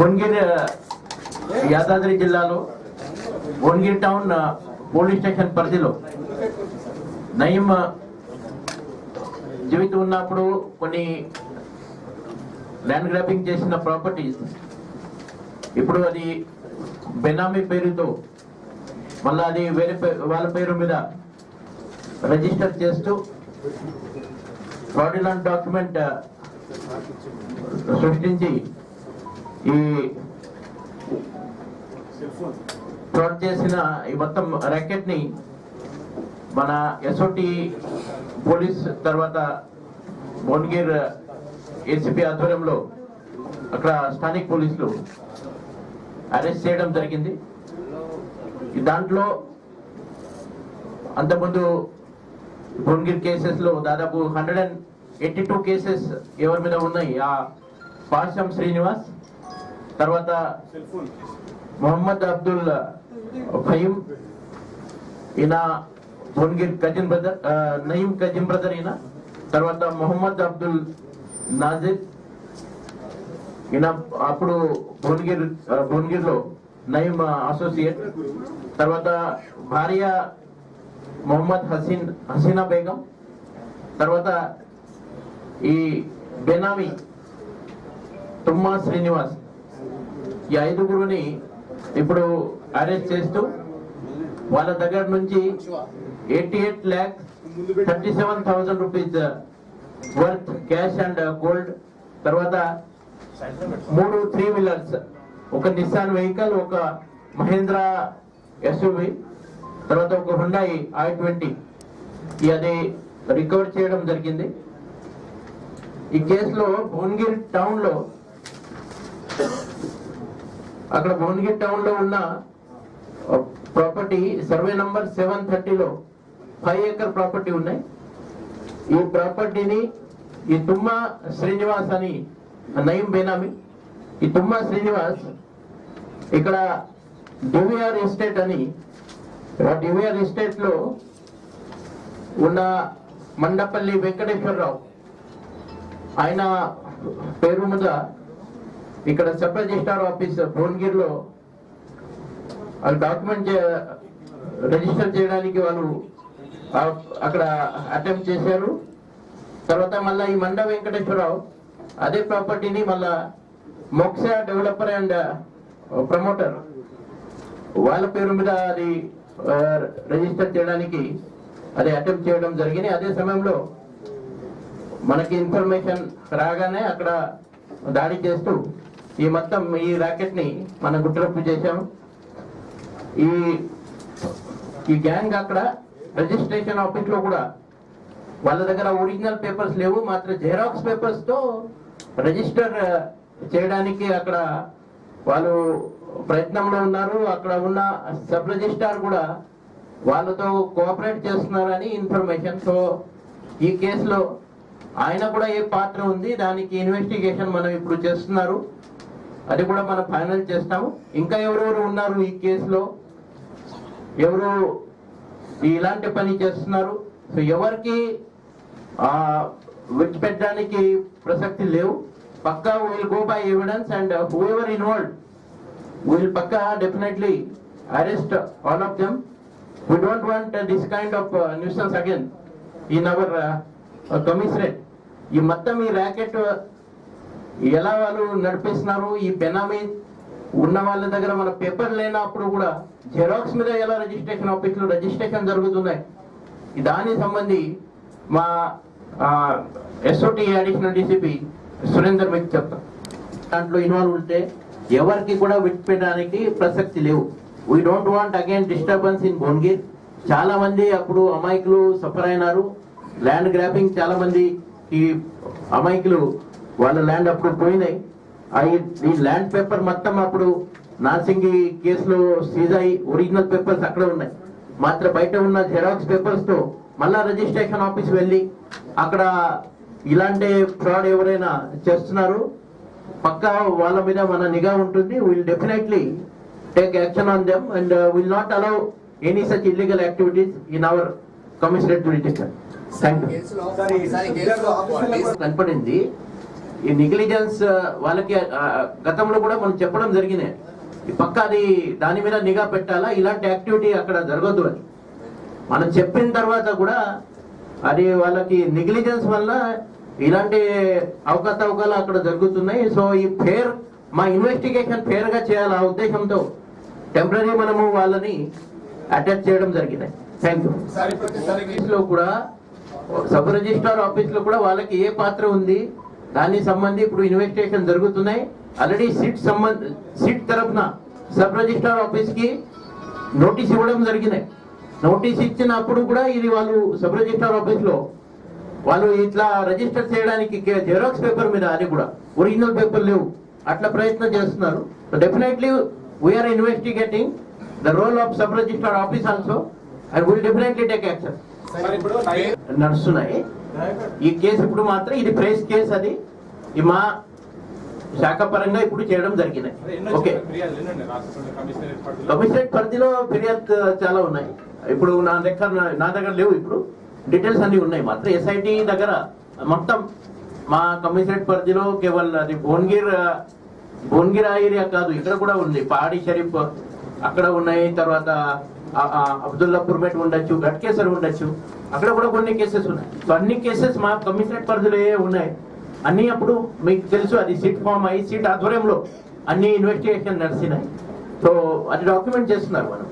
భువనగిరి యాదాద్రి జిల్లాలో Bhuvanagiri town police station పరిధిలో నయీం జీవితం ఉన్నప్పుడు కొన్ని ల్యాండ్ గ్రాబింగ్ చేసిన ప్రాపర్టీస్ ఇప్పుడు అది బెనామీ పేరుతో మళ్ళీ అది వేరే వాళ్ళ పేరు మీద రిజిస్టర్ చేస్తూ ఫ్రాడ్యులెంట్ డాక్యుమెంట్ సృష్టించి ఈ ఫ్రాడ్ చేసిన ఈ మొత్తం ర్యాకెట్ ని మన ఎస్ఓటి పోలీస్ తర్వాత భువనగిరి ఏసీపీ ఆధ్వర్యంలో అక్కడ స్థానిక పోలీసులు అరెస్ట్ చేయడం జరిగింది. దాంట్లో అంతకుముందు భువనగిరి కేసెస్ లో దాదాపు 182 కేసెస్ ఎవరి మీద ఉన్నాయి. ఆ పాషం శ్రీనివాస్, తర్వాత మొహమ్మద్ అబ్దుల్ ఫహీం, ఈయన Bhuvanagiri cousin brother, Nayeem cousin brother ఈయన, తర్వాత మొహమ్మద్ అబ్దుల్ నాజిర్, ఈయన అప్పుడు భువనగిరిలో నయీం అసోసియేట్, తర్వాత భార్య మొహమ్మద్ హసీనా బేగం, తర్వాత ఈ బెనామీ తుమ్మా శ్రీనివాస్, ఈ 5గురిని ఇప్పుడు అరెస్ట్ చేస్తూ వాళ్ళ దగ్గర నుంచి 88,37,000 rupees worth cash and gold, తర్వాత 3 3 వీలర్స్, ఒక నిస్సాన్ వెహికల్, ఒక మహేంద్రా ఎస్యూవి, తర్వాత ఒక హుండాయి i20 అది రికవర్ చేయడం జరిగింది. ఈ కేసులో భువనగిరి టౌన్ లో అక్కడ భువనగిరి టౌన్ లో ఉన్న ప్రాపర్టీ సర్వే నంబర్ 730లో 5 ఏకర్ ప్రాపర్టీ ఉన్నాయి. ఈ ప్రాపర్టీని ఈ తుమ్మా శ్రీనివాస్ అని నయీం బేనామీ, ఈ తుమ్మా శ్రీనివాస్ ఇక్కడ డివిఆర్ ఎస్టేట్ అని, డివిఆర్ ఎస్టేట్ లో ఉన్న మండపల్లి వెంకటేశ్వరరావు ఆయన పేరు మీద ఇక్కడ సబ్ రిజిస్ట్రార్ ఆఫీస్ భువనగిరిలో డాక్యుమెంట్ రిజిస్టర్ చేయడానికి వాళ్ళు అక్కడ అటెంప్ట్ చేశారు. తర్వాత మళ్ళీ ఈ మండ వెంకటేశ్వరరావు అదే ప్రాపర్టీని మళ్ళా మోక్సా డెవలపర్ అండ్ ప్రమోటర్ వాళ్ళ పేరు మీద అది రిజిస్టర్ చేయడానికి అది అటెంప్ట్ చేయడం జరిగింది. అదే సమయంలో మనకి ఇన్ఫర్మేషన్ రాగానే అక్కడ దాడి చేస్తూ ఈ మొత్తం ఈ ర్యాకెట్ ని మనం గుట్టరప్పు చేశాము. ఈ గ్యాంగ్ అక్కడ రిజిస్ట్రేషన్ ఆఫీస్ లో కూడా వాళ్ళ దగ్గర ఒరిజినల్ పేపర్స్ లేవు, మాత్రం జెరాక్స్ పేపర్స్ తో రిజిస్టర్ చేయడానికి అక్కడ వాళ్ళు ప్రయత్నంలో ఉన్నారు. అక్కడ ఉన్న సబ్ రిజిస్ట్రార్ కూడా వాళ్ళతో కోఆపరేట్ చేస్తున్నారని ఇన్ఫర్మేషన్. సో ఈ కేసులో ఆయన కూడా ఏ పాత్ర ఉంది, దానికి ఇన్వెస్టిగేషన్ మనం ఇప్పుడు చేస్తున్నారు, అది కూడా మనం ఫైనల్ చేస్తాము. ఇంకా ఎవరెవరు ఉన్నారు ఈ కేసులో, ఎవరు ఇలాంటి పని చేస్తున్నారు, సో ఎవరికి విడిచిపెట్టడానికి ప్రసక్తి లేవు. పక్కా will go by evidence and whoever involved will పక్కా definitely arrest all of them. We don't want this kind of nuisance again in our commissionerate. ఈ మొత్తం ఈ ర్యాకెట్ ఎలా వాళ్ళు నడిపిస్తున్నారు, ఈ బెనామీ ఉన్న వాళ్ళ దగ్గర మన పేపర్ లేనప్పుడు కూడా జెరాక్స్ మీద ఎలా రిజిస్ట్రేషన్ ఆఫీస్ లో రిజిస్ట్రేషన్ జరుగుతున్నాయి, దానికి సంబంధి మా ఎస్ఓటి అడిషనల్ డిసిపి సురేందర్ మీకు చెప్తాం. దాంట్లో ఇన్వాల్వ్ ఉంటే ఎవరికి కూడా విడిచిపెట్టడానికి ప్రసక్తి లేవు. We don't want again disturbance in Bhuvangiri. చాలా మంది అప్పుడు అమాయకులు సఫర్ అయినారు. ల్యాండ్ గ్రాబింగ్ చాలా మంది ఈ అమాయకులు వాళ్ళ ల్యాండ్ అప్పుడు పోయినాయి. ఈ ల్యాండ్ పేపర్ మొత్తం అప్పుడు నార్సింగి కేసులో సీజ్ అయ్యి ఒరిజినల్ పేపర్స్ అక్కడ ఉన్నాయి, మాత్రం బయట ఉన్న జెరాక్స్ పేపర్స్ తో మళ్ళా రిజిస్ట్రేషన్ ఆఫీస్ వెళ్ళి అక్కడ ఇలాంటి ఫ్రాడ్ ఎవరైనా చేస్తున్నారు పక్కా వాళ్ళ మీద మన నిఘా ఉంటుంది. Will definitely take action on them and will not allow any such illegal activities in our commissionerate jurisdiction. Thank you. కనపడింది ఈ నెగ్లిజెన్స్ వాళ్ళకి గతంలో కూడా మనం చెప్పడం జరిగినాయి. ఈ పక్క అది దాని మీద నిఘా పెట్టాలా, ఇలాంటి యాక్టివిటీ అక్కడ జరగద్దు అని మనం చెప్పిన తర్వాత కూడా అది వాళ్ళకి నెగ్లిజెన్స్ వల్ల ఇలాంటి అవకతవకలు అక్కడ జరుగుతున్నాయి. సో ఈ ఫేర్ మా ఇన్వెస్టిగేషన్ ఫేర్ గా చేయాలి ఆ ఉద్దేశంతో టెంపరీ మనము వాళ్ళని అటాచ్ చేయడం జరిగింది. Thank you. లో కూడా సబ్ రిజిస్ట్రార్ ఆఫీస్ లో కూడా వాళ్ళకి ఏ పాత్ర ఉంది దానికి సంబంధించి ఇప్పుడు ఇన్వెస్టిగేషన్ జరుగుతున్నాయి. ఆల్రెడీ సిట్ తరఫున సబ్ రిజిస్ట్రార్ ఆఫీస్ కి నోటీస్ ఇవ్వడం జరిగినాయి. నోటీస్ ఇచ్చినప్పుడు కూడా ఇది వాళ్ళు సబ్ రిజిస్ట్రార్ ఆఫీస్ లో వాళ్ళు ఇట్లా రిజిస్టర్ చేయడానికి జెరాక్స్ పేపర్ మీద అది కూడా ఒరిజినల్ పేపర్ లేవు, అట్లా ప్రయత్నం చేస్తున్నారు. Definitely we are investigating the role of sub registrar office also and will definitely take action. నడుస్తున్నాయి ఈ కేసు. ఇప్పుడు మాత్రం ఇది ప్రెస్ కేసు, అది ఈ మా శాఖ పరంగా ఇప్పుడు చేయడం జరిగినాయి. ఓకే, కమిషనరేట్ పరిధిలో ఫిర్యాదు చాలా ఉన్నాయి. ఇప్పుడు నా దగ్గర లేవు, ఇప్పుడు డీటెయిల్స్ అన్ని ఉన్నాయి. మాత్రం ఎస్ఐటి దగ్గర మొత్తం మా కమిషనరేట్ పరిధిలో కేవలం అది భువనగిరి ఏరియా కాదు, ఇక్కడ కూడా ఉంది. పాడి షరీఫ్ అక్కడ ఉన్నాయి, తర్వాత అబ్దుల్లాపూర్ మెట్ ఉండొచ్చు, గట్కేసర్ ఉండొచ్చు, అక్కడ కూడా కొన్ని కేసెస్ ఉన్నాయి. సో అన్ని కేసెస్ మా కమిషనరేట్ పరిధిలో ఉన్నాయి అన్ని. అప్పుడు మీకు తెలుసు అది సిట్ ఫామ్ అయ్యి సిట్ ఆధ్వర్యంలో అన్ని ఇన్వెస్టిగేషన్ నడిచినాయి. సో అది డాక్యుమెంట్ చేస్తున్నారు మనం.